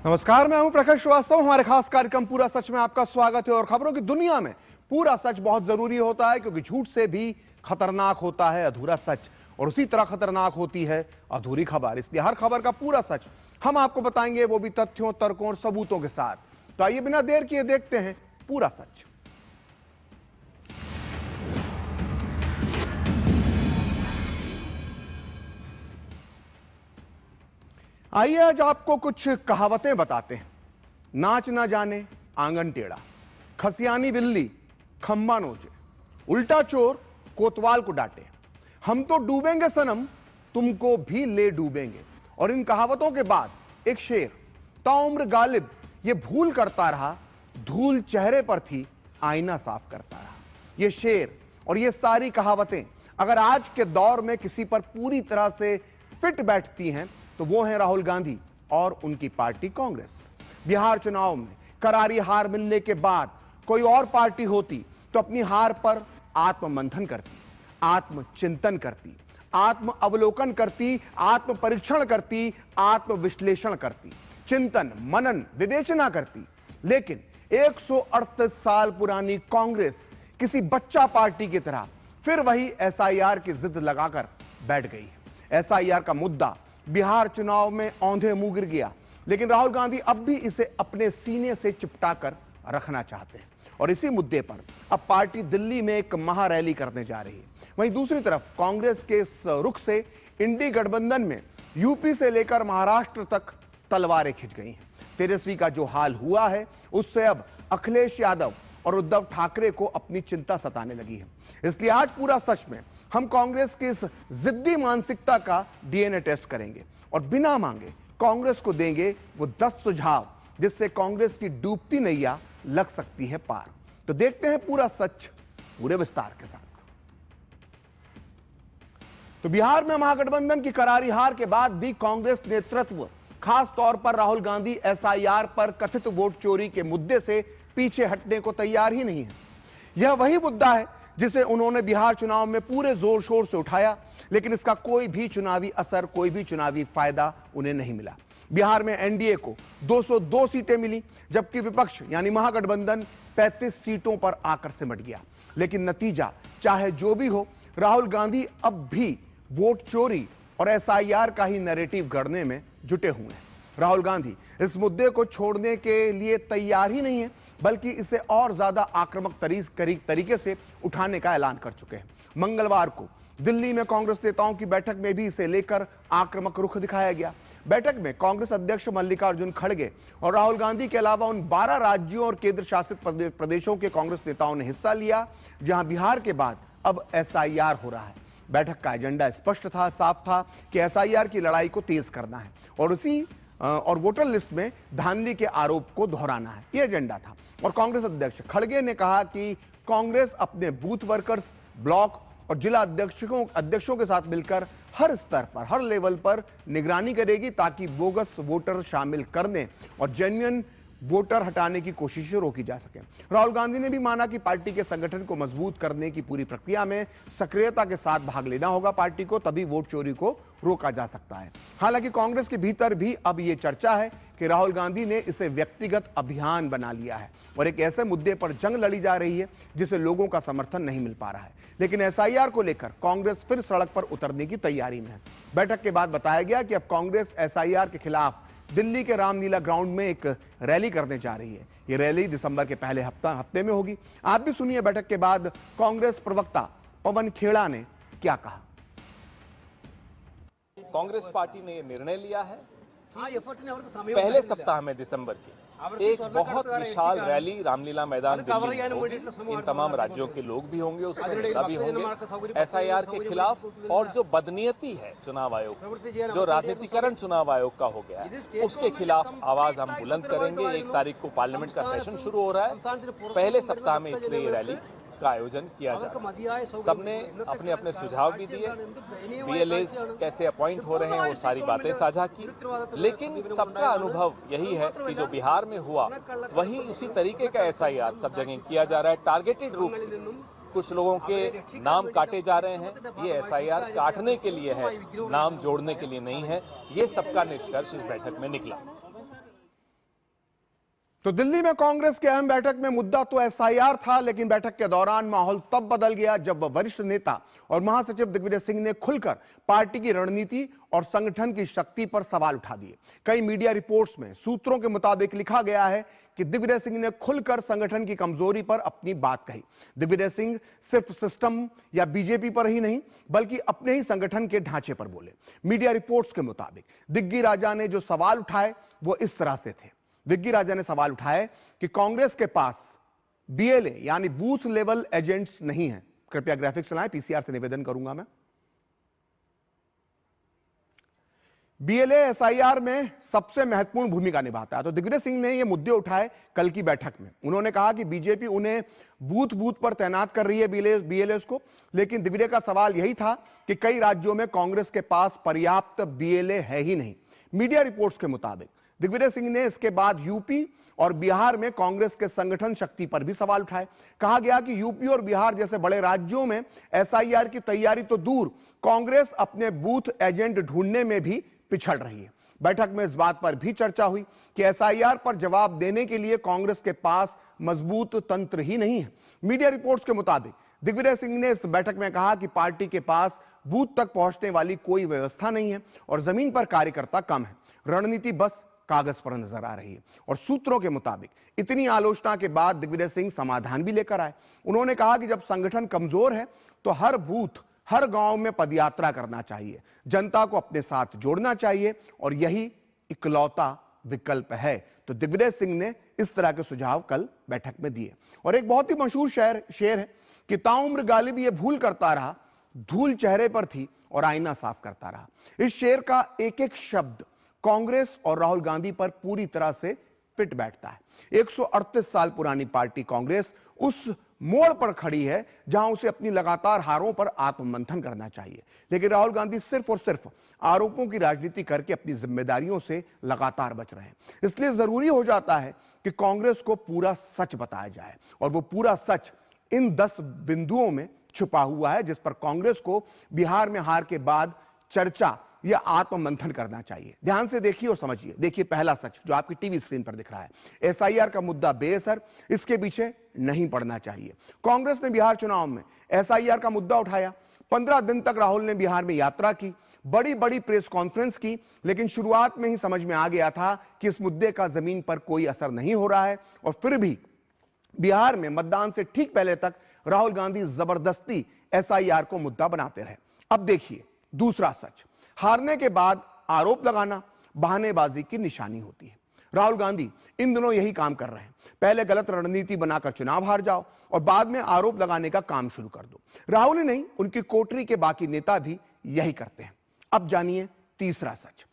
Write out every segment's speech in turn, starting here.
नमस्कार, मैं हूं प्रकाश श्रीवास्तव। हमारे खास कार्यक्रम पूरा सच में आपका स्वागत है। और खबरों की दुनिया में पूरा सच बहुत जरूरी होता है, क्योंकि झूठ से भी खतरनाक होता है अधूरा सच, और उसी तरह खतरनाक होती है अधूरी खबर। इसलिए हर खबर का पूरा सच हम आपको बताएंगे, वो भी तथ्यों, तर्कों और सबूतों के साथ। तो आइए बिना देर किए देखते हैं पूरा सच। आइए आज आपको कुछ कहावतें बताते हैं। नाच ना जाने आंगन टेढ़ा, खसियानी बिल्ली खंबा नोचे, उल्टा चोर कोतवाल को डांटे, हम तो डूबेंगे सनम तुमको भी ले डूबेंगे। और इन कहावतों के बाद एक शेर, ताउम्र गालिब ये भूल करता रहा, धूल चेहरे पर थी आईना साफ करता रहा। ये शेर और ये सारी कहावतें अगर आज के दौर में किसी पर पूरी तरह से फिट बैठती हैं तो वो है राहुल गांधी और उनकी पार्टी कांग्रेस। बिहार चुनाव में करारी हार मिलने के बाद कोई और पार्टी होती तो अपनी हार पर आत्ममंथन करती, आत्मचिंतन करती, आत्म अवलोकन करती, आत्म परीक्षण करती, आत्म विश्लेषण करती, चिंतन मनन विवेचना करती। लेकिन 138 साल पुरानी कांग्रेस किसी बच्चा पार्टी की तरह फिर वही एसआईआर की जिद लगाकर बैठ गई है। एसआईआर का मुद्दा बिहार चुनाव में औंधे मुंह गिर गया, लेकिन राहुल गांधी अब भी इसे अपने सीने से चिपटा कर रखना चाहते हैं। और इसी मुद्दे पर अब पार्टी दिल्ली में एक महारैली करने जा रही है। वहीं दूसरी तरफ कांग्रेस के इस रुख से इंडी गठबंधन में यूपी से लेकर महाराष्ट्र तक तलवारें खिंच गई हैं। तेजस्वी का जो हाल हुआ है उससे अब अखिलेश यादव और उद्धव ठाकरे को अपनी चिंता सताने लगी है। इसलिए आज पूरा सच में हम कांग्रेस की इस जिद्दी मानसिकता का डीएनए टेस्ट करेंगे और बिना मांगे कांग्रेस को देंगे वो 10 सुझाव, जिससे कांग्रेस की डूबती नैया लग सकती है पार। तो देखते हैं पूरा सच पूरे विस्तार के साथ। तो बिहार में महागठबंधन की करारी हार के बाद भी कांग्रेस नेतृत्व, खास तौर पर राहुल गांधी, एसआईआर पर कथित वोट चोरी के मुद्दे से पीछे हटने को तैयार ही नहीं है। यह वही मुद्दा है जिसे उन्होंने बिहार चुनाव में पूरे जोर शोर से उठाया, लेकिन इसका कोई भी चुनावी असर, कोई भी चुनावी फायदा उन्हें नहीं मिला। बिहार में एनडीए को 202 सीटें मिली, जबकि विपक्ष यानी महागठबंधन 35 सीटों पर आकर सिमट गया। लेकिन नतीजा चाहे जो भी हो, राहुल गांधी अब भी वोट चोरी और एसआईआर का ही नैरेटिव गढ़ने में जुटे हुए हैं। राहुल गांधी इस मुद्दे को छोड़ने के लिए तैयार ही नहीं है, बल्कि इसे और ज्यादा आक्रामक तरीके से उठाने का ऐलान कर चुके हैं। मंगलवार को दिल्ली में कांग्रेस नेताओं की बैठक में भी इसे लेकर आक्रामक रुख दिखाया गया। बैठक में कांग्रेस अध्यक्ष मल्लिकार्जुन खड़गे और राहुल गांधी के अलावा उन 12 राज्यों और केंद्र शासित प्रदेशों के कांग्रेस नेताओं ने हिस्सा लिया, जहां बिहार के बाद अब एसआईआर हो रहा है। बैठक का एजेंडा स्पष्ट था, साफ था कि एसआईआर की लड़ाई को तेज करना है और वोटर लिस्ट में धांधली के आरोप को दोहराना है, यह एजेंडा था। और कांग्रेस अध्यक्ष खड़गे ने कहा कि कांग्रेस अपने बूथ वर्कर्स, ब्लॉक और जिला अध्यक्षों के साथ मिलकर हर स्तर पर, हर लेवल पर निगरानी करेगी, ताकि बोगस वोटर शामिल करने और जेन्युइन वोटर हटाने की कोशिशें रोकी जा सके। राहुल गांधी ने भी माना कि पार्टी के संगठन को मजबूत करने की पूरी प्रक्रिया में सक्रियता के साथ भाग लेना होगा पार्टी को, तभी वोट चोरी को रोका जा सकता है। हालांकि कांग्रेस के भीतर भी अब यह चर्चा है कि राहुल गांधी ने इसे व्यक्तिगत अभियान बना लिया है और एक ऐसे मुद्दे पर जंग लड़ी जा रही है जिसे लोगों का समर्थन नहीं मिल पा रहा है। लेकिन एसआईआर को लेकर कांग्रेस फिर सड़क पर उतरने की तैयारी में है। बैठक के बाद बताया गया कि अब कांग्रेस एसआईआर के खिलाफ दिल्ली के रामलीला ग्राउंड में एक रैली करने जा रही है। यह रैली दिसंबर के पहले हफ्ते में होगी। आप भी सुनिए बैठक के बाद कांग्रेस प्रवक्ता पवन खेड़ा ने क्या कहा। कांग्रेस पार्टी ने निर्णय लिया है कि पहले सप्ताह में दिसंबर की एक बहुत विशाल रैली रामलीला मैदान दिल्ली में होगी। इन तमाम राज्यों के लोग भी होंगे, उसमें नेता भी होंगे। एसआईआर के खिलाफ और जो बदनीयती है चुनाव आयोग, जो राजनीतिकरण चुनाव आयोग का हो गया है, उसके खिलाफ आवाज हम बुलंद करेंगे। 1 तारीख को पार्लियामेंट का सेशन शुरू हो रहा है। पहले सप्ताह में इसलिए ये रैली का आयोजन किया जा रहा है। सबने अपने अपने सुझाव भी दिए, बीएलएस कैसे अपॉइंट हो रहे हैं वो सारी बातें साझा की। लेकिन सबका अनुभव यही है कि जो बिहार में हुआ वही उसी तरीके का एसआईआर सब जगह किया जा रहा है। टारगेटेड रूप से कुछ लोगों के नाम काटे जा रहे हैं। ये एसआईआर काटने के लिए है, नाम जोड़ने के लिए नहीं है। ये सबका निष्कर्ष इस बैठक में निकला। तो दिल्ली में कांग्रेस के अहम बैठक में मुद्दा तो एसआईआर था, लेकिन बैठक के दौरान माहौल तब बदल गया जब वरिष्ठ नेता और महासचिव दिग्विजय सिंह ने खुलकर पार्टी की रणनीति और संगठन की शक्ति पर सवाल उठा दिए। कई मीडिया रिपोर्ट्स में सूत्रों के मुताबिक लिखा गया है कि दिग्विजय सिंह ने खुलकर संगठन की कमजोरी पर अपनी बात कही। दिग्विजय सिंह सिर्फ सिस्टम या बीजेपी पर ही नहीं बल्कि अपने ही संगठन के ढांचे पर बोले। मीडिया रिपोर्ट्स के मुताबिक दिग्गी राजा ने जो सवाल उठाए वो इस तरह से थे। दिग्गी राजा ने सवाल उठाए कि कांग्रेस के पास बीएलए यानी बूथ लेवल एजेंट्स नहीं है। कृपया ग्राफिक्स चलाएं, पीसीआर से निवेदन करूंगा मैं। बीएलए एसआईआर में सबसे महत्वपूर्ण भूमिका निभाता है। तो दिग्विजय सिंह ने ये मुद्दे उठाए कल की बैठक में। उन्होंने कहा कि बीजेपी उन्हें बूथ बूथ पर तैनात कर रही है बीएलएस को, लेकिन दिग्विजय का सवाल यही था कि कई राज्यों में कांग्रेस के पास पर्याप्त बीएलए है ही नहीं। मीडिया रिपोर्ट्स के मुताबिक दिग्विजय सिंह ने इसके बाद यूपी और बिहार में कांग्रेस के संगठन शक्ति पर भी सवाल उठाए। कहा गया कि यूपी और बिहार जैसे बड़े राज्यों में एसआईआर की तैयारी तो दूर, कांग्रेस अपने बूथ एजेंट ढूंढने में भी पिछड़ रही है। बैठक में इस बात पर भी चर्चा हुई कि एसआईआर पर जवाब देने के लिए कांग्रेस के पास मजबूत तंत्र ही नहीं है। मीडिया रिपोर्ट्स के मुताबिक दिग्विजय सिंह ने इस बैठक में कहा कि पार्टी के पास बूथ तक पहुंचने वाली कोई व्यवस्था नहीं है और जमीन पर कार्यकर्ता कम है। रणनीति बस कागज पर नजर आ रही है। और सूत्रों के मुताबिक इतनी आलोचना के बाद दिग्विजय सिंह समाधान भी लेकर आए। उन्होंने कहा कि जब संगठन कमजोर है तो हर बूथ हर गांव में पदयात्रा करना चाहिए, जनता को अपने साथ जोड़ना चाहिए और यही इकलौता विकल्प है। तो दिग्विजय सिंह ने इस तरह के सुझाव कल बैठक में दिए। और एक बहुत ही मशहूर शेर है कि ताउम्र गालिब ये भूल करता रहा, धूल चेहरे पर थी और आईना साफ करता रहा। इस शेर का एक एक शब्द कांग्रेस और राहुल गांधी पर पूरी तरह से फिट बैठता है। 138 साल पुरानी पार्टी कांग्रेस उस मोड़ पर खड़ी है जहां उसे अपनी लगातार हारों पर आत्ममंथन करना चाहिए, लेकिन राहुल गांधी सिर्फ और सिर्फ आरोपों की राजनीति करके अपनी जिम्मेदारियों से लगातार बच रहे हैं। इसलिए जरूरी हो जाता है कि कांग्रेस को पूरा सच बताया जाए और वो पूरा सच इन 10 बिंदुओं में छुपा हुआ है जिस पर कांग्रेस को बिहार में हार के बाद चर्चा या आत्ममंथन करना चाहिए। ध्यान से देखिए और समझिए। देखिए पहला सच जो आपकी टीवी स्क्रीन पर दिख रहा है, एसआईआर का मुद्दा बेअसर, इसके पीछे नहीं पड़ना चाहिए। कांग्रेस ने बिहार चुनाव में एसआईआर का मुद्दा उठाया। 15 दिन तक राहुल ने बिहार में यात्रा की, बड़ी बड़ी प्रेस कॉन्फ्रेंस की, लेकिन शुरुआत में ही समझ में आ गया था कि इस मुद्दे का जमीन पर कोई असर नहीं हो रहा है। और फिर भी बिहार में मतदान से ठीक पहले तक राहुल गांधी जबरदस्ती एसआईआर को मुद्दा बनाते रहे। अब देखिए दूसरा सच, हारने के बाद आरोप लगाना बहानेबाजी की निशानी होती है। राहुल गांधी इन दिनों यही काम कर रहे हैं। पहले गलत रणनीति बनाकर चुनाव हार जाओ और बाद में आरोप लगाने का काम शुरू कर दो। राहुल ही नहीं, उनकी कोठरी के बाकी नेता भी यही करते हैं। अब जानिए तीसरा सच,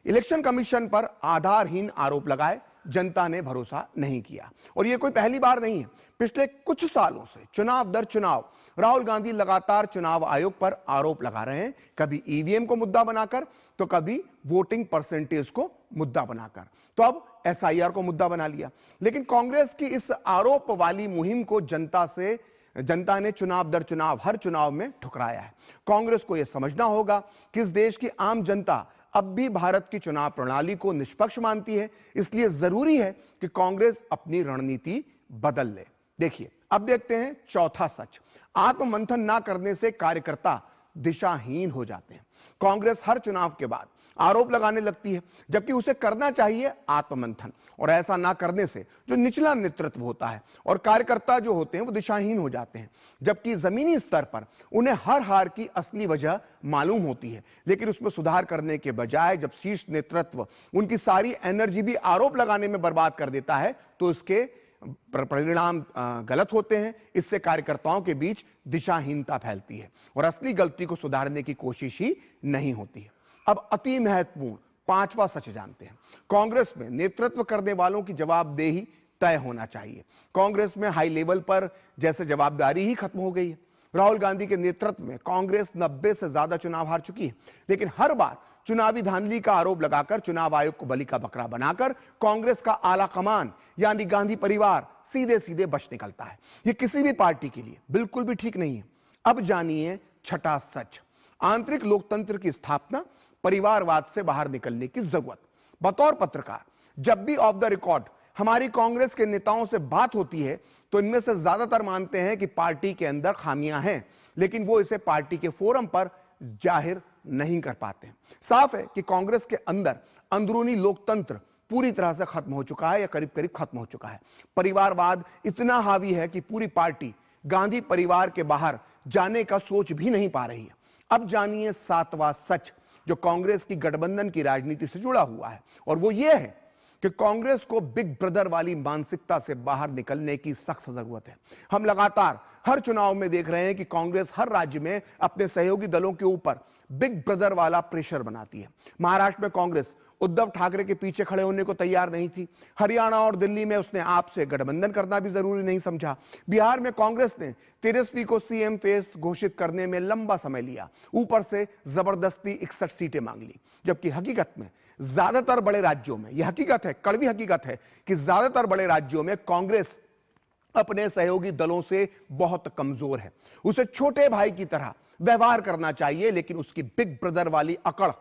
इलेक्शन कमीशन पर आधारहीन आरोप लगाए, जनता ने भरोसा नहीं किया। और यह कोई पहली बार नहीं है। पिछले कुछ सालों से चुनाव दर चुनाव राहुल गांधी लगातार चुनाव आयोग पर आरोप लगा रहे हैं, कभी ईवीएम को मुद्दा बनाकर तो कभी वोटिंग परसेंटेज को मुद्दा बनाकर, तो अब एसआईआर को मुद्दा बना लिया। लेकिन कांग्रेस की इस आरोप वाली मुहिम को जनता ने चुनाव दर चुनाव हर चुनाव में ठुकराया है। कांग्रेस को यह समझना होगा कि इस देश की आम जनता अब भी भारत की चुनाव प्रणाली को निष्पक्ष मानती है। इसलिए जरूरी है कि कांग्रेस अपनी रणनीति बदल ले। देखिए अब देखते हैं चौथा सच, आत्ममंथन ना करने से कार्यकर्ता दिशाहीन हो जाते हैं। कांग्रेस हर चुनाव के बाद आरोप लगाने लगती है, जबकि उसे करना चाहिए आत्ममंथन। और ऐसा ना करने से जो निचला नेतृत्व होता है और कार्यकर्ता जो होते हैं वो दिशाहीन हो जाते हैं, जबकि जमीनी स्तर पर उन्हें हर हार की असली वजह मालूम होती है। लेकिन उसमें सुधार करने के बजाय जब शीर्ष नेतृत्व उनकी सारी एनर्जी भी आरोप लगाने में बर्बाद कर देता है तो इसके परिणाम गलत होते हैं। इससे कार्यकर्ताओं के बीच दिशाहीनता फैलती है और असली गलती को सुधारने की कोशिश ही नहीं होती है। अब अति महत्वपूर्ण पांचवा सच जानते हैं, कांग्रेस में नेतृत्व करने वालों की जवाबदेही तय होना चाहिए। कांग्रेस में हाई लेवल पर जैसे जवाबदारी ही खत्म हो गई है। राहुल गांधी के नेतृत्व में कांग्रेस 90 से ज्यादा चुनाव हार चुकी है, लेकिन हर बार चुनावी धांधली का आरोप लगाकर चुनाव आयोग को बलि का बकरा बनाकर कांग्रेस का आला कमान यानी गांधी परिवार सीधे सीधे बच निकलता है। यह किसी भी पार्टी के लिए बिल्कुल भी ठीक नहीं है। अब जानिए छठा सच, आंतरिक लोकतंत्र की स्थापना, परिवारवाद से बाहर निकलने की जरूरत। बतौर पत्रकार जब भी ऑफ द रिकॉर्ड हमारी कांग्रेस के नेताओं से बात होती है तो इनमें से ज्यादातर मानते हैं कि पार्टी के अंदर खामियां हैं, लेकिन वो इसे पार्टी के फोरम पर जाहिर नहीं कर पाते। साफ है कि कांग्रेस के अंदर अंदरूनी लोकतंत्र पूरी तरह से खत्म हो चुका है या करीब करीब खत्म हो चुका है। परिवारवाद इतना हावी है कि पूरी पार्टी गांधी परिवार के बाहर जाने का सोच भी नहीं पा रही है। अब जानिए सातवां सच जो कांग्रेस की गठबंधन की राजनीति से जुड़ा हुआ है, और वो ये है कि कांग्रेस को बिग ब्रदर वाली मानसिकता से बाहर निकलने की सख्त जरूरत है। हम लगातार हर चुनाव में देख रहे हैं कि कांग्रेस हर राज्य में अपने सहयोगी दलों के ऊपर बिग ब्रदर वाला प्रेशर बनाती है। महाराष्ट्र में कांग्रेस उद्धव ठाकरे के पीछे खड़े होने को तैयार नहीं थी। हरियाणा और दिल्ली में उसने आपसे गठबंधन करना भी जरूरी नहीं समझा। बिहार में कांग्रेस ने तेजस्वी को सीएम फेस घोषित करने में लंबा समय लिया, ऊपर से जबरदस्ती 61 सीटें मांग ली, जबकि हकीकत में ज्यादातर बड़े राज्यों में, यह हकीकत है, कड़वी हकीकत है कि ज्यादातर बड़े राज्यों में कांग्रेस अपने सहयोगी दलों से बहुत कमजोर है। उसे छोटे भाई की तरह व्यवहार करना चाहिए, लेकिन उसकी बिग ब्रदर वाली अकड़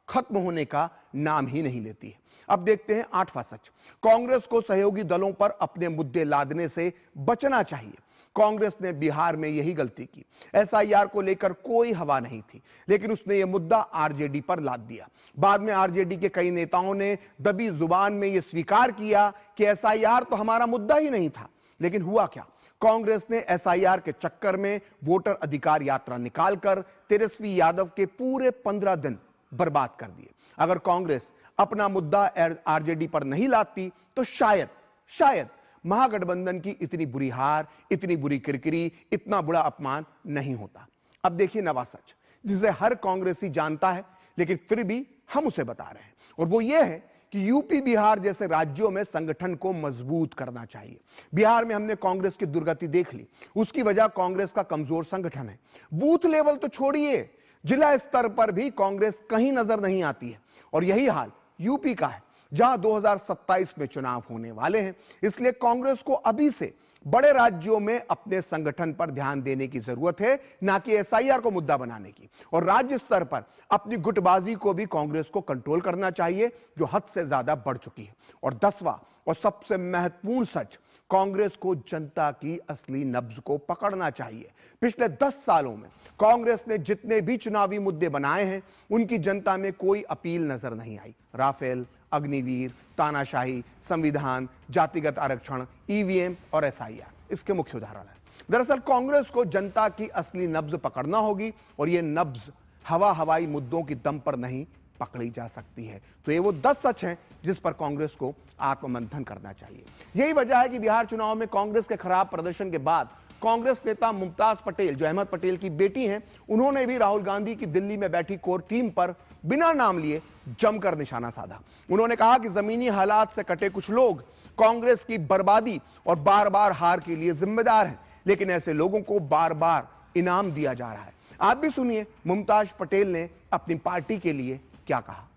खत्म होने का नाम ही नहीं लेती है। अब देखते हैं आठवां सच। कांग्रेस को सहयोगी दलों पर अपने मुद्दे लादने से बचना चाहिए। कांग्रेस ने बिहार में यही गलती की। एसआईआर को लेकर कोई हवा नहीं थी, लेकिन उसने यह मुद्दा आरजेडी पर लाद दिया। बाद में आरजेडी के कई नेताओं ने दबी जुबान में यह स्वीकार किया कि एसआईआर तो हमारा मुद्दा ही नहीं था। लेकिन हुआ क्या? कांग्रेस ने एसआईआर के चक्कर में वोटर अधिकार यात्रा निकालकर तेजस्वी यादव के पूरे 15 दिन बर्बाद कर दिए। अगर कांग्रेस अपना मुद्दा आरजेडी पर नहीं लाती तो शायद महागठबंधन की इतनी बुरी हार, इतनी बुरी किरकिरी, इतना बुरा अपमान नहीं होता। अब देखिए नवा सच, जिसे हर कांग्रेसी जानता है, लेकिन फिर भी हम उसे बता रहे हैं, और वो ये है कि यूपी बिहार जैसे राज्यों में संगठन को मजबूत करना चाहिए। बिहार में हमने कांग्रेस की दुर्गति देख ली। उसकी वजह कांग्रेस का कमजोर संगठन है। बूथ लेवल तो छोड़िए, जिला स्तर पर भी कांग्रेस कहीं नजर नहीं आती है, और यही हाल यूपी का है, जहां 2027 में चुनाव होने वाले हैं। इसलिए कांग्रेस को अभी से बड़े राज्यों में अपने संगठन पर ध्यान देने की जरूरत है, ना कि एसआईआर को मुद्दा बनाने की। और राज्य स्तर पर अपनी गुटबाजी को भी कांग्रेस को कंट्रोल करना चाहिए, जो हद से ज्यादा बढ़ चुकी है। और 10वां और सबसे महत्वपूर्ण सच, कांग्रेस को जनता की असली नब्ज को पकड़ना चाहिए। पिछले 10 सालों में कांग्रेस ने जितने भी चुनावी मुद्दे बनाए हैं, उनकी जनता में कोई अपील नजर नहीं आई। राफेल, अग्निवीर, तानाशाही, संविधान, जातिगत आरक्षण, ईवीएम और एसआईआर इसके मुख्य उदाहरण है। दरअसल कांग्रेस को जनता की असली नब्ज पकड़ना होगी, और यह नब्ज हवाई मुद्दों की दम पर नहीं पकड़ी जा सकती है। तो ये वो 10 सच हैं जिस पर कांग्रेस को आत्ममंथन करना चाहिए। यही वजह है कि बिहार चुनाव में कांग्रेस के खराब प्रदर्शन के बाद कांग्रेस नेता मुमताज पटेल, जो अहमद पटेल की बेटी हैं, उन्होंने भी राहुल गांधी की दिल्ली में बैठी कोर टीम पर बिना नाम लिए जमकर निशाना साधा। उन्होंने कहा कि जमीनी हालात से कटे कुछ लोग कांग्रेस की बर्बादी और बार बार हार के लिए जिम्मेदार हैं, लेकिन ऐसे लोगों को बार बार इनाम दिया जा रहा है। आप भी सुनिए मुमताज पटेल ने अपनी पार्टी के लिए क्या कहा।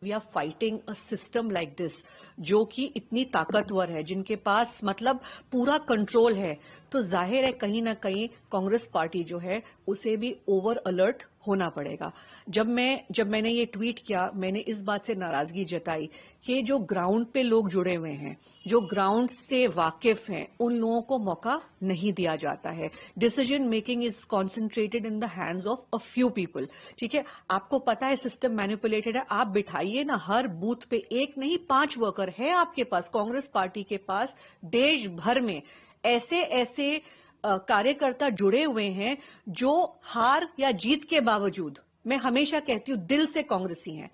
We are fighting a system like this, जो कि इतनी ताकतवर है, जिनके पास मतलब पूरा कंट्रोल है, तो जाहिर है कहीं ना कहीं कांग्रेस पार्टी जो है उसे भी ओवर अलर्ट होना पड़ेगा। जब मैंने ये ट्वीट किया, मैंने इस बात से नाराजगी जताई कि जो ग्राउंड पे लोग जुड़े हुए हैं, जो ग्राउंड से वाकिफ हैं, उन लोगों को मौका नहीं दिया जाता है। Decision making is concentrated in the hands of a few people. ठीक है, आपको पता है सिस्टम मैनिपुलेटेड है। आप बिठाइए ना हर बूथ पे 1 नहीं 5 वर्कर है आपके पास। कांग्रेस पार्टी के पास देश भर में ऐसे कार्यकर्ता जुड़े हुए हैं जो हार या जीत के बावजूद, मैं हमेशा कहती हूं, दिल से कांग्रेसी हैं,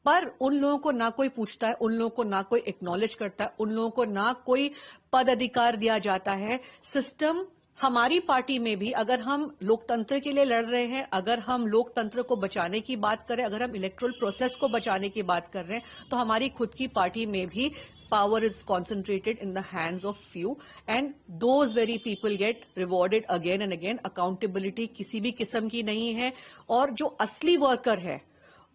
पर उन लोगों को ना कोई पूछता है, उन लोगों को ना कोई एक्नॉलेज करता है, उन लोगों को ना कोई पद अधिकार दिया जाता है। सिस्टम हमारी पार्टी में भी, अगर हम लोकतंत्र के लिए लड़ रहे हैं, अगर हम लोकतंत्र को बचाने की बात करें, अगर हम इलेक्टोरल प्रोसेस को बचाने की बात कर रहे हैं, तो हमारी खुद की पार्टी में भी power is concentrated in the hands of few, and those very people get rewarded again and again. Accountability किसी भी किस्म की नहीं है, और जो असली वर्कर है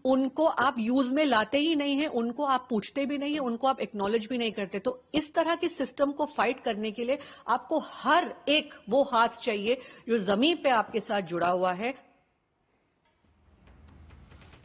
उनको आप यूज में लाते ही नहीं है, उनको आप पूछते भी नहीं है, उनको आप एक्नॉलेज भी नहीं करते। तो इस तरह के सिस्टम को फाइट करने के लिए आपको हर एक वो हाथ चाहिए जो जमीन पे आपके साथ जुड़ा हुआ है।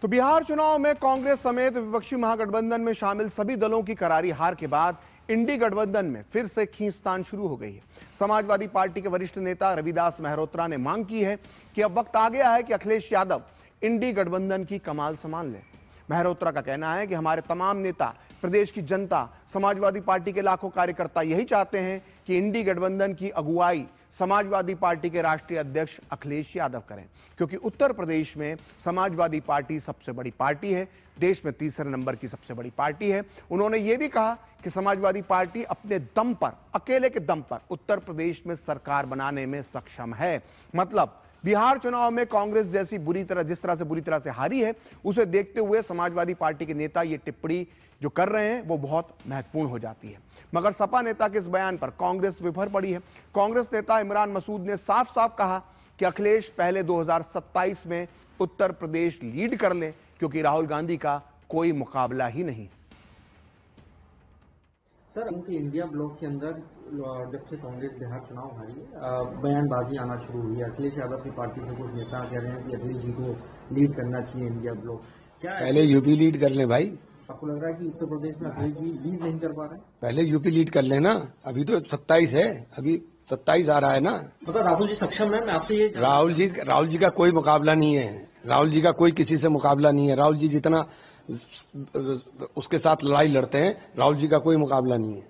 तो बिहार चुनाव में कांग्रेस समेत विपक्षी महागठबंधन में शामिल सभी दलों की करारी हार के बाद इंडी गठबंधन में फिर से खींचतान शुरू हो गई है। समाजवादी पार्टी के वरिष्ठ नेता रविदास मेहरोत्रा ने मांग की है कि अब वक्त आ गया है कि अखिलेश यादव इंडी गठबंधन की कमान संभाल लें। मेहरोत्रा का कहना है कि हमारे तमाम नेता, प्रदेश की जनता, समाजवादी पार्टी के लाखों कार्यकर्ता यही चाहते हैं कि इंडी गठबंधन की अगुवाई समाजवादी पार्टी के राष्ट्रीय अध्यक्ष अखिलेश यादव करें, क्योंकि उत्तर प्रदेश में समाजवादी पार्टी सबसे बड़ी पार्टी है, देश में तीसरे नंबर की सबसे बड़ी पार्टी है। उन्होंने ये भी कहा कि समाजवादी पार्टी अपने दम पर, अकेले के दम पर उत्तर प्रदेश में सरकार बनाने में सक्षम है। मतलब बिहार चुनाव में कांग्रेस जैसी जिस तरह से हारी है, उसे देखते हुए समाजवादी पार्टी के नेता ये टिप्पणी जो कर रहे हैं वो बहुत महत्वपूर्ण हो जाती है। मगर सपा नेता के इस बयान पर कांग्रेस विफर पड़ी है। कांग्रेस नेता इमरान मसूद ने साफ साफ कहा कि अखिलेश पहले 2027 में उत्तर प्रदेश लीड कर लें, क्योंकि राहुल गांधी का कोई मुकाबला ही नहीं। सर, उनके इंडिया ब्लॉक के अंदर जब से कांग्रेस बिहार चुनाव हारी है, बयानबाजी आना शुरू हुई है। अखिलेश यादव की पार्टी से कुछ नेता कह रहे हैं कि अखिलेश जी को लीड करना चाहिए इंडिया ब्लॉक। क्या पहले यूपी लीड कर ले भाई। आपको लग रहा है कि उत्तर प्रदेश में अखिलेश जी लीड नहीं कर पा रहे? पहले यूपी लीड कर लेना। अभी तो 27 है, अभी 27 आ रहा है ना। मतलब राहुल जी सक्षम है? मैं आपसे ये राहुल जी का कोई मुकाबला नहीं है। राहुल जी का कोई किसी से मुकाबला नहीं है। राहुल जी जितना उसके साथ लड़ाई लड़ते हैं, राहुल जी का कोई मुकाबला नहीं है।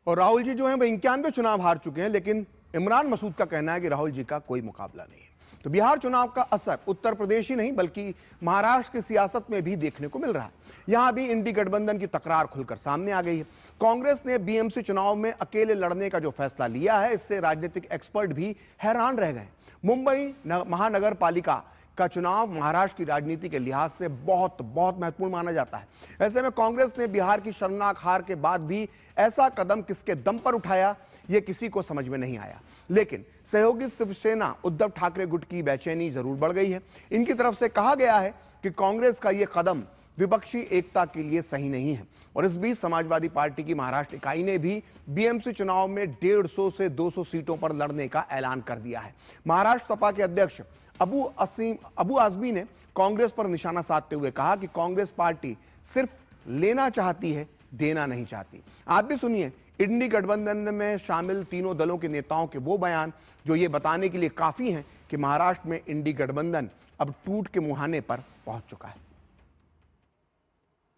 और राहुल जी जो हैं वो 91 चुनाव हार चुके हैं, लेकिन इमरान मसूद का कहना है कि राहुल जी का कोई मुकाबला नहीं है। तो बिहार चुनाव का असर उत्तर प्रदेश ही नहीं बल्कि महाराष्ट्र की सियासत में भी देखने को मिल रहा है। यहां भी इंडी गठबंधन की तकरार खुलकर सामने आ गई है। कांग्रेस ने बीएमसी चुनाव में अकेले लड़ने का जो फैसला लिया है, इससे राजनीतिक एक्सपर्ट भी हैरान रह गए। मुंबई महानगर पालिका का चुनाव महाराष्ट्र की राजनीति के लिहाज से बहुत महत्वपूर्ण माना जाता है। ऐसे में कांग्रेस ने बिहार की शर्मनाक हार के बाद भी ऐसा कदम किसके दम पर उठाया, यह किसी को समझ में नहीं आया। लेकिन सहयोगी शिवसेना उद्धव ठाकरे गुट की बेचैनी जरूर बढ़ गई है। इनकी तरफ से कहा गया है कि कांग्रेस का यह कदम विपक्षी एकता के लिए सही नहीं है। और इस बीच समाजवादी पार्टी की महाराष्ट्र इकाई ने भी बीएमसी चुनाव में 150 से 200 सीटों पर लड़ने का ऐलान कर दिया है। महाराष्ट्र सपा के अध्यक्ष अबू आजमी ने कांग्रेस पर निशाना साधते हुए कहा कि कांग्रेस पार्टी सिर्फ लेना चाहती है, देना नहीं चाहती। आप भी सुनिए इंडी गठबंधन में शामिल तीनों दलों के नेताओं के वो बयान जो ये बताने के लिए काफी हैं कि महाराष्ट्र में इंडी गठबंधन अब टूट के मुहाने पर पहुंच चुका है।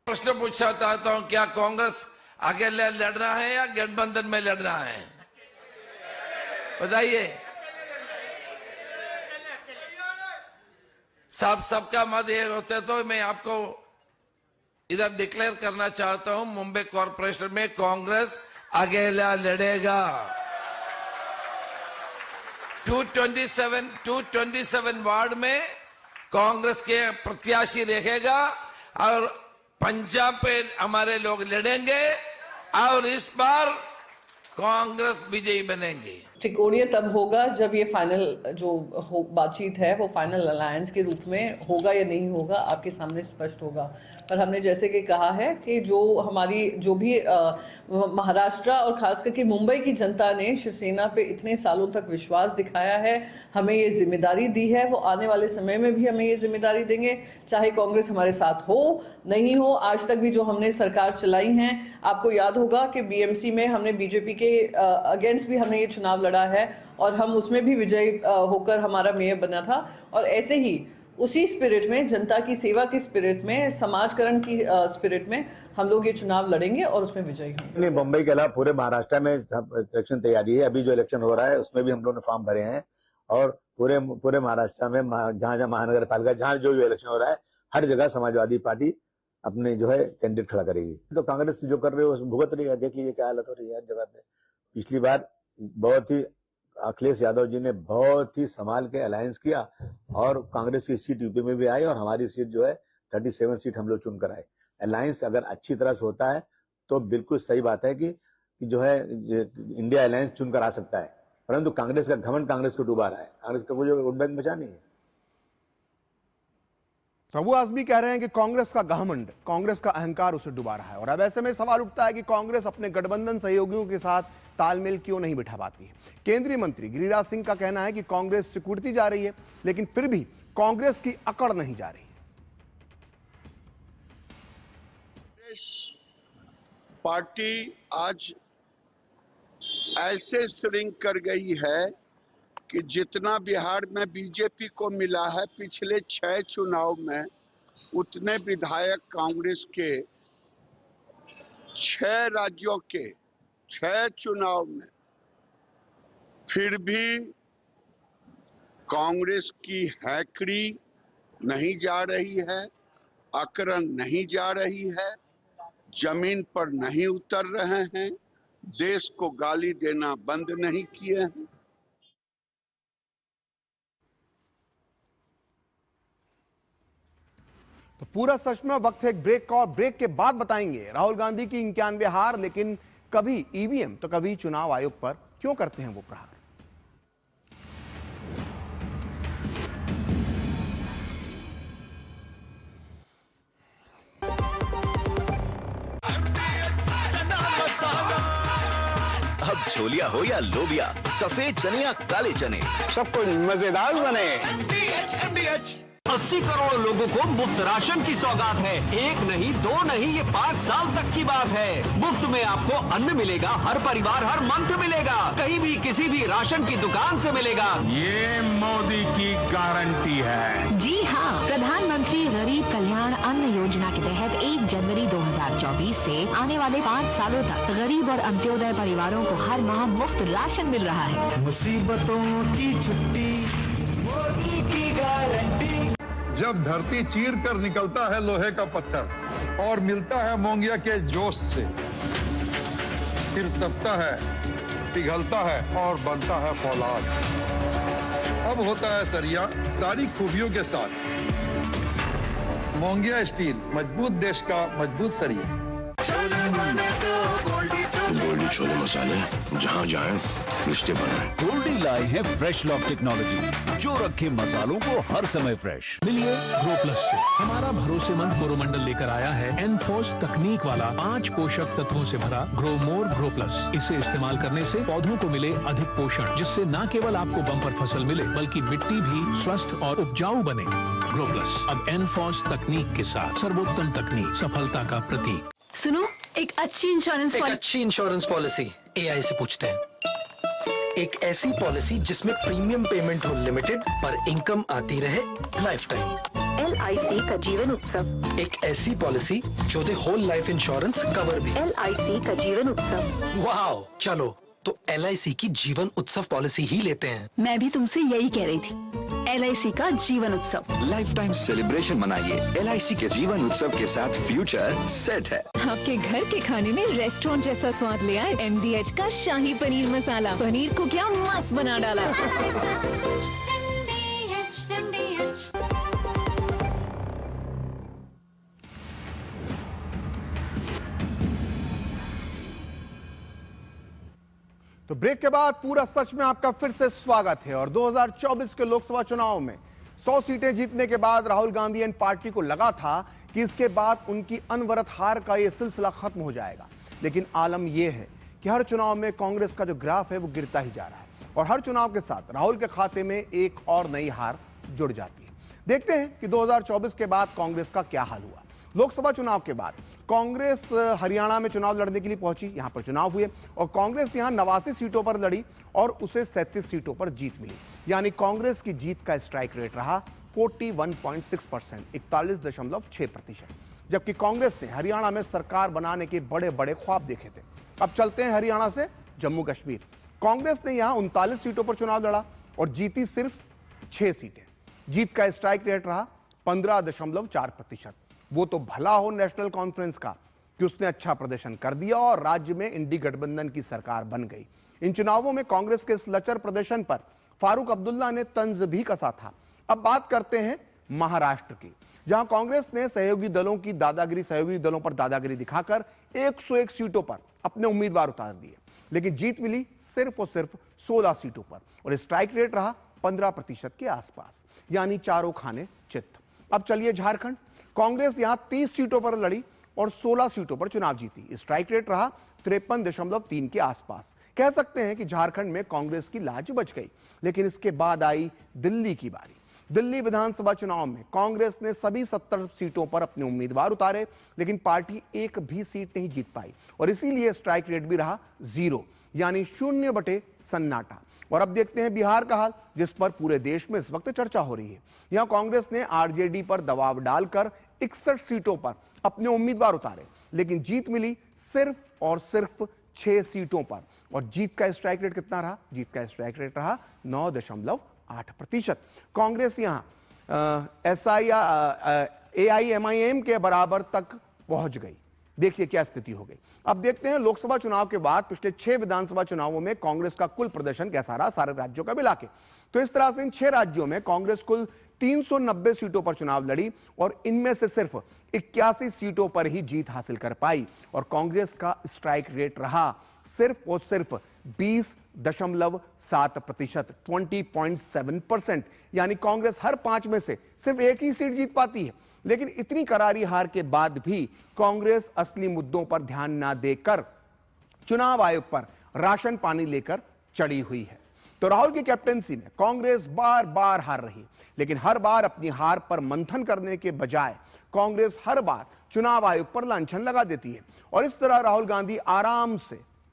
प्रश्न पूछना चाहता हूं, क्या कांग्रेस आगे लड़ना है या गठबंधन में लड़ना है? बताइए। सबका मत ये होते तो मैं आपको इधर डिक्लेयर करना चाहता हूं, मुंबई कॉरपोरेशन में कांग्रेस अकेला लड़ेगा। 227 वार्ड में कांग्रेस के प्रत्याशी रहेगा और पंजाब पे हमारे लोग लड़ेंगे और इस बार कांग्रेस विजयी बनेंगे। त्रिकोणीय तब होगा जब ये फाइनल जो बातचीत है वो फाइनल अलायंस के रूप में होगा या नहीं होगा, आपके सामने स्पष्ट होगा। पर हमने जैसे कि कहा है कि जो भी महाराष्ट्र और खास करके मुंबई की जनता ने शिवसेना पे इतने सालों तक विश्वास दिखाया है, हमें ये जिम्मेदारी दी है, वो आने वाले समय में भी हमें ये जिम्मेदारी देंगे, चाहे कांग्रेस हमारे साथ हो नहीं हो। आज तक भी जो हमने सरकार चलाई हैं, आपको याद होगा कि बीएमसी में हमने बीजेपी के अगेंस्ट भी हमने ये चुनाव लड़ा है और हम उसमें भी विजयी होकर हमारा मेयर बना था। और ऐसे ही उसी स्पिरिट में, जनता की सेवा की स्पिरिट में, समाजकरण की स्पिरिट में हम लोग ये चुनाव लड़ेंगे और उसमें विजयी होंगे। नहीं, मुंबई के अलावा पूरे महाराष्ट्र में इलेक्शन तैयारी है। अभी जो इलेक्शन हो रहा है उसमें भी हम लोगों ने फॉर्म भरे हैं और पूरे महाराष्ट्र में जहां महानगर पालिका जहां जो इलेक्शन हो रहा है, हर जगह समाजवादी पार्टी अपने जो है कैंडिडेट खड़ा करेगी। तो कांग्रेस जो कर रही है भुगत रही है। देख लीजिए क्या हालत हो रही है हर जगह पे। पिछली बार बहुत ही अखिलेश यादव जी ने बहुत ही संभाल के अलायंस किया और कांग्रेस की सीट यूपी में भी आई और हमारी सीट जो है 37 सीट हम लोग चुनकर आए। अलायंस अगर अच्छी तरह से होता है तो बिल्कुल सही बात है कि जो है इंडिया अलायंस चुनकर आ सकता है, परंतु कांग्रेस का घमंड कांग्रेस को डुबा रहा है। कांग्रेस का कोई वोट बैंक बचा नहीं है। तो अबू आजमी कह रहे हैं कि कांग्रेस का घमंड, कांग्रेस का अहंकार उसे डुबा रहा है। और अब ऐसे में सवाल उठता है कि कांग्रेस अपने गठबंधन सहयोगियों के साथ तालमेल क्यों नहीं बिठा पाती है। केंद्रीय मंत्री गिरिराज सिंह का कहना है कि कांग्रेस सिकुड़ती जा रही है, लेकिन फिर भी कांग्रेस की अकड़ नहीं जा रही। पार्टी आज ऐसे श्रिंक कर गई है कि जितना बिहार में बीजेपी को मिला है पिछले 6 चुनाव में, उतने विधायक कांग्रेस के 6 राज्यों के 6 चुनाव में। फिर भी कांग्रेस की हैकड़ी नहीं जा रही है, अकड़न नहीं जा रही है, जमीन पर नहीं उतर रहे हैं, देश को गाली देना बंद नहीं किए हैं। तो पूरा सच में वक्त है एक ब्रेक का, और ब्रेक के बाद बताएंगे राहुल गांधी की 91 हार, लेकिन कभी ईवीएम तो कभी चुनाव आयोग पर क्यों करते हैं वो प्रहार। अब छोलिया हो या लोबिया, सफेद चने या काले चने, सब कुछ मजेदार बने। 80 करोड़ लोगों को मुफ्त राशन की सौगात है। 1 नहीं 2 नहीं, ये 5 साल तक की बात है। मुफ्त में आपको अन्न मिलेगा, हर परिवार हर मंथ मिलेगा, कहीं भी किसी भी राशन की दुकान से मिलेगा। ये मोदी की गारंटी है। जी हाँ, प्रधानमंत्री गरीब कल्याण अन्न योजना के तहत 1 जनवरी 2024 से आने वाले 5 सालों तक गरीब और अंत्योदय परिवारों को हर माह मुफ्त राशन मिल रहा है। मुसीबतों की छुट्टी, मोदी की गारंटी। जब धरती चीर कर निकलता है लोहे का पत्थर और मिलता है मोंगिया के जोश से, फिर तपता है, पिघलता है और बनता है फौलाद। अब होता है सरिया सारी खूबियों के साथ। मोंगिया स्टील, मजबूत देश का मजबूत सरिया। गोल्डी छोले मसाले, जहाँ जाए रिश्ते बनाए। गोल्डी लाए हैं फ्रेश लॉक टेक्नोलॉजी, जो रखे मसालों को हर समय फ्रेश। मिलिए ग्रो प्लस से। हमारा भरोसेमंद कोरोमंडल लेकर आया है एनफोर्स तकनीक वाला 5 पोषक तत्वों से भरा ग्रो मोर ग्रो प्लस। इसे इस्तेमाल करने से पौधों को मिले अधिक पोषण, जिससे न केवल आपको बम्पर फसल मिले बल्कि मिट्टी भी स्वस्थ और उपजाऊ बने। ग्रो प्लस अब एनफोर्स तकनीक के साथ, सर्वोत्तम तकनीक, सफलता का प्रतीक। सुनो, एक अच्छी इंश्योरेंस पॉलिसी एआई से पूछते हैं। एक ऐसी पॉलिसी जिसमें प्रीमियम पेमेंट हो लिमिटेड पर इनकम आती रहे लाइफ टाइम। LIC का जीवन उत्सव। एक ऐसी पॉलिसी जो दे होल लाइफ इंश्योरेंस कवर भी। LIC का जीवन उत्सव। वाह, चलो तो LIC की जीवन उत्सव पॉलिसी ही लेते हैं। मैं भी तुमसे यही कह रही थी, LIC का जीवन उत्सव। लाइफ टाइम सेलिब्रेशन मनाइए LIC के जीवन उत्सव के साथ, फ्यूचर सेट है। आपके घर के खाने में रेस्टोरेंट जैसा स्वाद ले आए MDH का शाही पनीर मसाला। पनीर को क्या मस्त बना डाला। तो ब्रेक के बाद पूरा सच में आपका फिर से स्वागत है। और 2024 के लोकसभा चुनाव में 100 सीटें जीतने के बाद राहुल गांधी एंड पार्टी को लगा था कि इसके बाद उनकी अनवरत हार का यह सिलसिला खत्म हो जाएगा, लेकिन आलम यह है कि हर चुनाव में कांग्रेस का जो ग्राफ है वो गिरता ही जा रहा है, और हर चुनाव के साथ राहुल के खाते में एक और नई हार जुड़ जाती है। देखते हैं कि 2024 के बाद कांग्रेस का क्या हाल हुआ। लोकसभा चुनाव के बाद कांग्रेस हरियाणा में चुनाव लड़ने के लिए पहुंची, यहां पर चुनाव हुए और कांग्रेस यहां 89 सीटों पर लड़ी और उसे 37 सीटों पर जीत मिली, यानी कांग्रेस की जीत का स्ट्राइक रेट रहा 41.6%, 41.6%। जबकि कांग्रेस ने हरियाणा में सरकार बनाने के बड़े बड़े ख्वाब देखे थे। अब चलते हैं हरियाणा से जम्मू कश्मीर। कांग्रेस ने यहां 39 सीटों पर चुनाव लड़ा और जीती सिर्फ 6 सीटें। जीत का स्ट्राइक रेट रहा 15.4%। वो तो भला हो नेशनल कॉन्फ्रेंस का कि उसने अच्छा प्रदर्शन कर दिया और राज्य में इंडी गठबंधन की सरकार बन गई। इन चुनावों में कांग्रेस के इस लचर प्रदर्शन पर फारूक अब्दुल्ला ने तंज भी कसा था। अब बात करते हैं महाराष्ट्र की, जहां कांग्रेस ने सहयोगी दलों पर दादागिरी दिखाकर 101 सीटों पर अपने उम्मीदवार उतार दिए, लेकिन जीत मिली सिर्फ और सिर्फ 16 सीटों पर और स्ट्राइक रेट रहा 15% के आसपास, यानी चारों खाने चित्त। अब चलिए झारखंड। कांग्रेस यहां 30 सीटों पर लड़ी और 16 सीटों पर चुनाव जीती। स्ट्राइक रेट रहा 53.3 के आसपास। कह सकते हैं कि झारखंड में कांग्रेस की लाज बच गई। लेकिन इसके बाद आई दिल्ली की बारी। दिल्ली विधानसभा चुनाव में कांग्रेस ने सभी 70 सीटों पर अपने उम्मीदवार उतारे, लेकिन पार्टी एक भी सीट नहीं जीत पाई और इसीलिए स्ट्राइक रेट भी रहा 0, यानी 0 बटे सन्नाटा। और अब देखते हैं बिहार का हाल, जिस पर पूरे देश में इस वक्त चर्चा हो रही है। यहां कांग्रेस ने आरजेडी पर दबाव डालकर 61 सीटों पर अपने उम्मीदवार उतारे, लेकिन जीत मिली सिर्फ और सिर्फ 6 सीटों पर। और जीत का स्ट्राइक रेट कितना रहा? जीत का स्ट्राइक रेट रहा 9.8%। कांग्रेस यहां AIMIM के बराबर तक पहुंच गई। देखिए क्या स्थिति हो गई। अब देखते हैं लोकसभा चुनाव के बाद पिछले 6 विधानसभा चुनावों में कांग्रेस का कुल प्रदर्शन कैसा रहा, सारे राज्यों का मिला के। तो इस तरह से इन 6 राज्यों में कांग्रेस कुल 390 सीटों पर चुनाव लड़ी और इनमें से सिर्फ 81 सीटों पर ही जीत हासिल कर पाई और कांग्रेस का स्ट्राइक रेट रहा सिर्फ और सिर्फ 20.7%, 20.7%। यानी कांग्रेस हर 5 में से सिर्फ एक ही सीट जीत पाती है। लेकिन इतनी करारी हार के बाद भी कांग्रेस असली मुद्दों पर ध्यान ना देकर चुनाव आयोग पर राशन पानी लेकर चढ़ी हुई है। तो राहुल की कैप्टेंसी में कांग्रेस बार बार हार रही, लेकिन हर बार अपनी हार पर मंथन करने के बजाय कांग्रेस हर बार चुनाव आयोग पर लांछन लगा देती है और इस तरह राहुल गांधी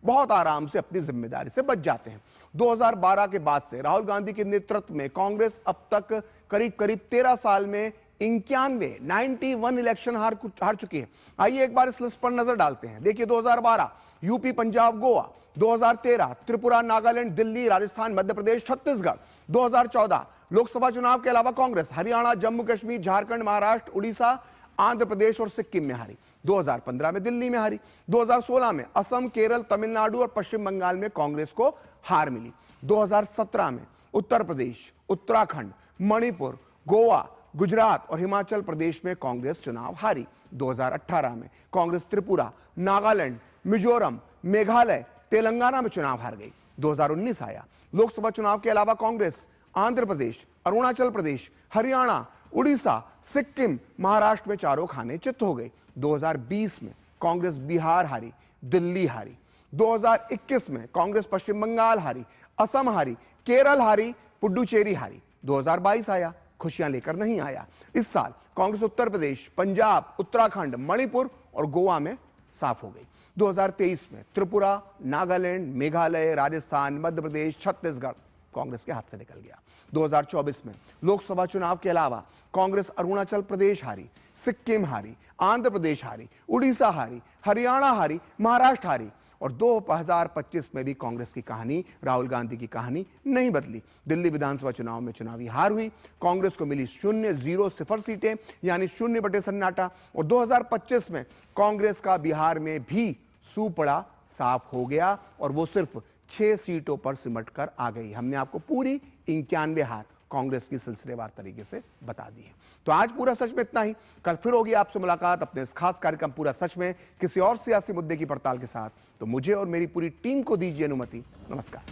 बहुत आराम से अपनी जिम्मेदारी से बच जाते हैं। 2012 के बाद से राहुल गांधी के नेतृत्व में कांग्रेस अब तक करीब 13 साल में 91 इलेक्शन हार चुकी है। आइए एक बार इस लिस्ट पर नजर डालते हैं। देखिए 2012 यूपी, पंजाब, गोवा, 2013 त्रिपुरा, नागालैंड, दिल्ली, राजस्थान, मध्य प्रदेश, छत्तीसगढ़, 2014 लोकसभा चुनाव के अलावा कांग्रेस हरियाणा, जम्मू कश्मीर, झारखंड, महाराष्ट्र, उड़ीसा, आंध्र प्रदेश और सिक्किम में हारी। 2015 में दिल्ली में हारी। 2016 में असम, केरल, तमिलनाडु और पश्चिम बंगाल में कांग्रेस को हार मिली। 2017 में उत्तर प्रदेश, उत्तराखंड, मणिपुर, गोवा, गुजरात और हिमाचल प्रदेश में कांग्रेस चुनाव हारी। 2018 में कांग्रेस त्रिपुरा, नागालैंड, मिजोरम, मेघालय, तेलंगाना में चुनाव हार गई। 2019 आया, लोकसभा चुनाव के अलावा कांग्रेस आंध्र प्रदेश, अरुणाचल प्रदेश, हरियाणा, उड़ीसा, सिक्किम, महाराष्ट्र में चारों खाने चित हो गई। 2020 में कांग्रेस बिहार हारी, दिल्ली हारी। 2021 में कांग्रेस पश्चिम बंगाल हारी, असम हारी, केरल हारी, पुडुचेरी हारी। 2022 आया, खुशियां लेकर नहीं आया। इस साल कांग्रेस उत्तर प्रदेश, पंजाब, उत्तराखंड, मणिपुर और गोवा में साफ हो गई। 2023 में त्रिपुरा, नागालैंड, मेघालय, राजस्थान, मध्य प्रदेश, छत्तीसगढ़ कांग्रेस के हाथ से निकल गया। 2024 में लोकसभा चुनाव के अलावा कांग्रेस अरुणाचल प्रदेश हारी, सिक्किम हारी, आंध्र प्रदेश हारी, उड़ीसा हारी, हरियाणा हारी, महाराष्ट्र हारी और 2025 में भी कांग्रेस की कहानी, राहुल गांधी की कहानी नहीं बदली। दिल्ली विधानसभा चुनाव में चुनावी हार हुई, कांग्रेस को मिली 0 सीटें यानी 0 बटे सन्नाटा और 2025 में कांग्रेस का बिहार में भी सूपड़ा साफ हो गया और वो सिर्फ 6 सीटों पर सिमट कर आ गई। हमने आपको पूरी 91 हार कांग्रेस की सिलसिलेवार तरीके से बता दी है। तो आज पूरा सच में इतना ही। कल फिर होगी आपसे मुलाकात अपने इस खास कार्यक्रम पूरा सच में किसी और सियासी मुद्दे की पड़ताल के साथ। तो मुझे और मेरी पूरी टीम को दीजिए अनुमति। नमस्कार।